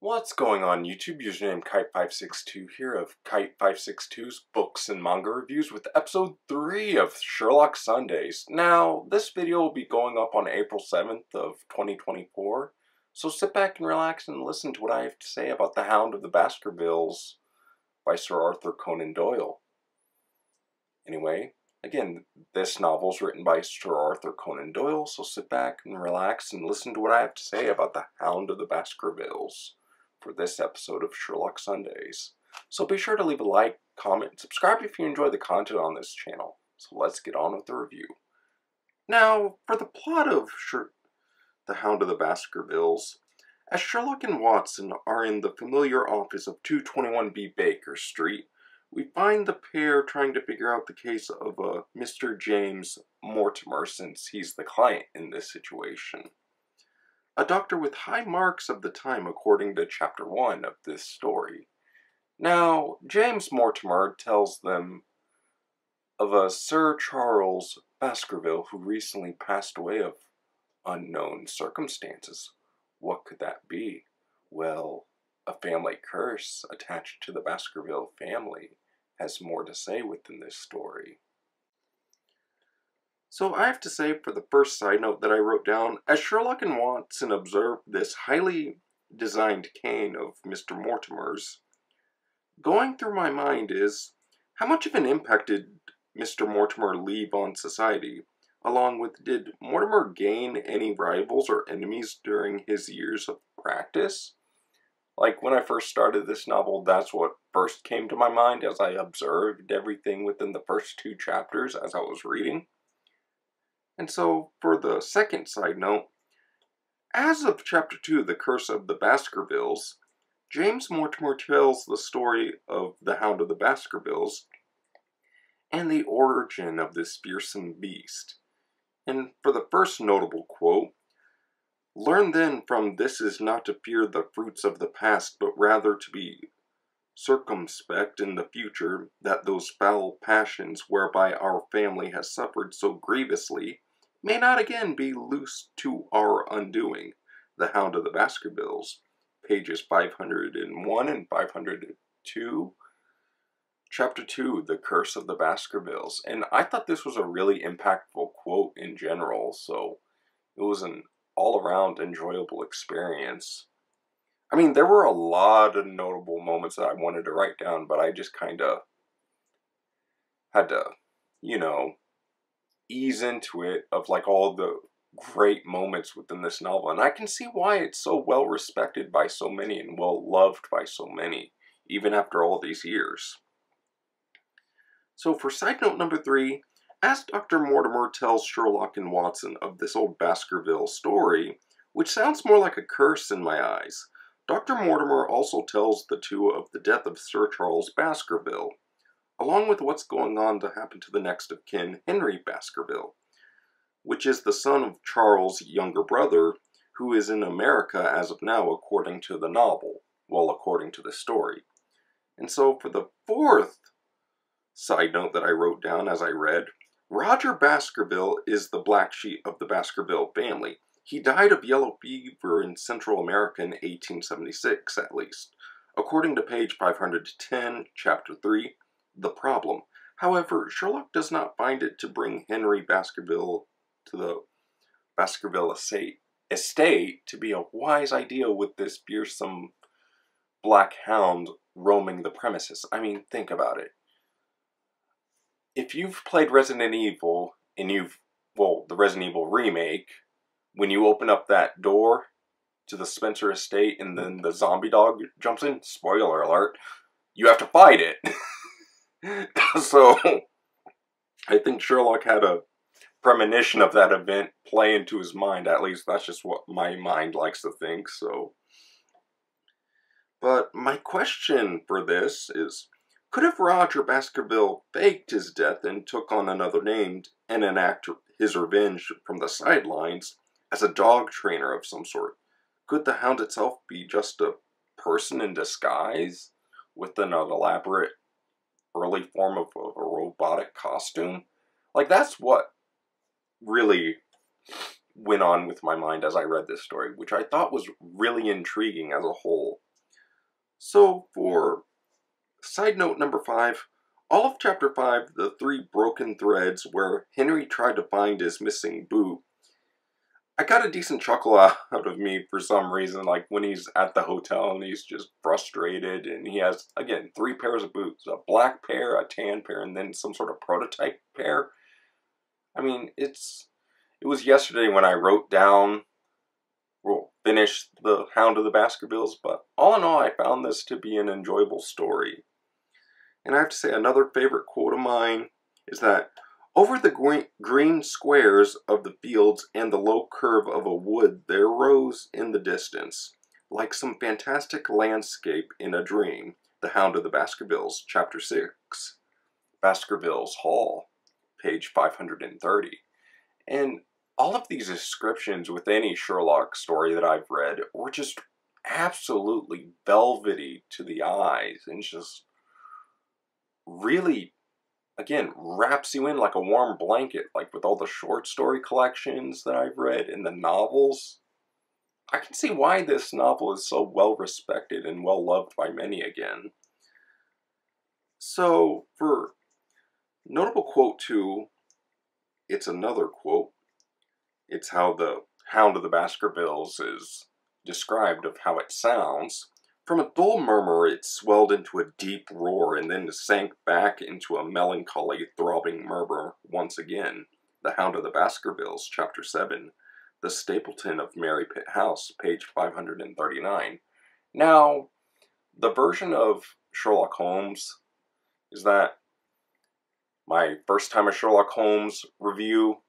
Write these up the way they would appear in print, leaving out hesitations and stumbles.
What's going on YouTube? Username Kite562 here of Kite562's Books and Manga Reviews with episode 3 of Sherlock Sundays. Now, this video will be going up on April 7th of 2024, so sit back and relax and listen to what I have to say about The Hound of the Baskervilles by Sir Arthur Conan Doyle. Anyway, again, this novel is written by Sir Arthur Conan Doyle, so sit back and relax and listen to what I have to say about The Hound of the Baskervilles for this episode of Sherlock Sundays. So be sure to leave a like, comment, and subscribe if you enjoy the content on this channel. So let's get on with the review. Now, for the plot of The Hound of the Baskervilles, as Sherlock and Watson are in the familiar office of 221B Baker Street, we find the pair trying to figure out the case of Mr. James Mortimer, since he's the client in this situation. A doctor with high marks of the time, according to Chapter 1 of this story. Now, James Mortimer tells them of a Sir Charles Baskerville who recently passed away of unknown circumstances. What could that be? Well, a family curse attached to the Baskerville family has more to say within this story. So I have to say, for the first side note that I wrote down, as Sherlock and Watson observe this highly designed cane of Mr. Mortimer's, going through my mind is, how much of an impact did Mr. Mortimer leave on society? Along with, did Mortimer gain any rivals or enemies during his years of practice? Like, when I first started this novel, that's what first came to my mind as I observed everything within the first 2 chapters as I was reading. And so, for the second side note, as of Chapter 2, The Curse of the Baskervilles, James Mortimer tells the story of the Hound of the Baskervilles and the origin of this fearsome beast. And for the first notable quote, "Learn then from this is not to fear the fruits of the past, but rather to be circumspect in the future, that those foul passions whereby our family has suffered so grievously may not again be loosed to our undoing." The Hound of the Baskervilles, pages 501 and 502, Chapter 2, The Curse of the Baskervilles. And I thought this was a really impactful quote in general, so it was an all-around enjoyable experience. I mean, there were a lot of notable moments that I wanted to write down, but I just kind of had to, ease into it of like all the great moments within this novel. And I can see why it's so well respected by so many and well loved by so many, even after all these years. So for side note number 3, as Dr. Mortimer tells Sherlock and Watson of this old Baskerville story, which sounds more like a curse in my eyes, Dr. Mortimer also tells the two of the death of Sir Charles Baskerville, along with what's going on to happen to the next of kin, Henry Baskerville, which is the son of Charles' younger brother, who is in America as of now, according to the novel, well, according to the story. And so for the fourth side note that I wrote down as I read, Roger Baskerville is the black sheep of the Baskerville family. He died of yellow fever in Central America in 1876, at least, according to page 510, chapter 3, The Problem. However, Sherlock does not find it to bring Henry Baskerville to the Baskerville estate to be a wise idea with this fearsome black hound roaming the premises. I mean, think about it. If you've played Resident Evil, and the Resident Evil remake, when you open up that door to the Spencer estate and then the zombie dog jumps in, spoiler alert, you have to fight it. So, I think Sherlock had a premonition of that event play into his mind. At least that's just what my mind likes to think, so. But my question for this is, could have Roger Baskerville faked his death and took on another name and enact his revenge from the sidelines as a dog trainer of some sort? Could the Hound itself be just a person in disguise with an elaborate early form of a robotic costume? Like, that's what really went on with my mind as I read this story, which I thought was really intriguing as a whole. So for side note number 5, all of chapter 5, the 3 broken threads where Henry tried to find his missing boot, I got a decent chuckle out of me for some reason, like when he's at the hotel and he's just frustrated and he has, again, 3 pairs of boots, a black pair, a tan pair, and then some sort of prototype pair. I mean, it was yesterday when I wrote down, well, finished the Hound of the Baskervilles, but all in all, I found this to be an enjoyable story. And I have to say, another favorite quote of mine is that, "Over the green squares of the fields and the low curve of a wood there rose in the distance, like some fantastic landscape in a dream, the Hound of the Baskervilles," chapter 6, Baskervilles Hall, page 530. And all of these descriptions with any Sherlock story that I've read were just absolutely velvety to the eyes and just really, again, wraps you in like a warm blanket, like with all the short story collections that I've read and the novels. I can see why this novel is so well respected and well loved by many again. So, for notable quote 2, it's another quote. It's how the Hound of the Baskervilles is described of how it sounds. "From a dull murmur it swelled into a deep roar and then sank back into a melancholy throbbing murmur once again." The Hound of the Baskervilles, chapter 7, The Stapleton of Mary Pitt House, page 539. Now, the version of Sherlock Holmes is that my first time a Sherlock Holmes review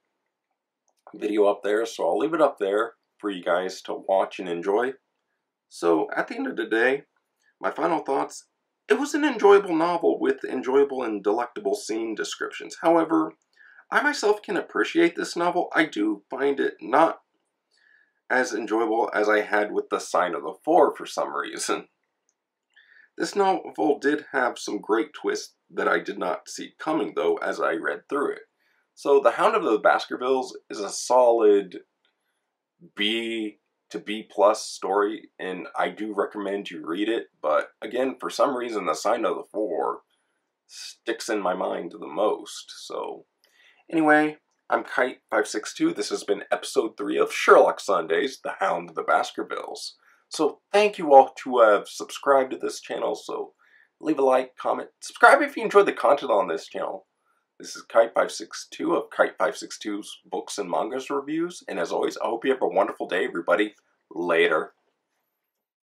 video up there, so I'll leave it up there for you guys to watch and enjoy. So, at the end of the day, my final thoughts: it was an enjoyable novel with enjoyable and delectable scene descriptions. However, I myself can appreciate this novel. I do find it not as enjoyable as I had with The Sign of the Four for some reason. This novel did have some great twists that I did not see coming, though, as I read through it. So, The Hound of the Baskervilles is a solid B to B plus story, and I do recommend you read it, but again, for some reason, The Sign of the Four sticks in my mind the most. So, anyway, I'm Kite562. This has been episode 3 of Sherlock Sundays, The Hound of the Baskervilles. So, thank you all who have subscribed to this channel, so leave a like, comment, subscribe if you enjoyed the content on this channel. This is Kite562 of Kite562's Books and Mangas Reviews, and as always, I hope you have a wonderful day, everybody. Later.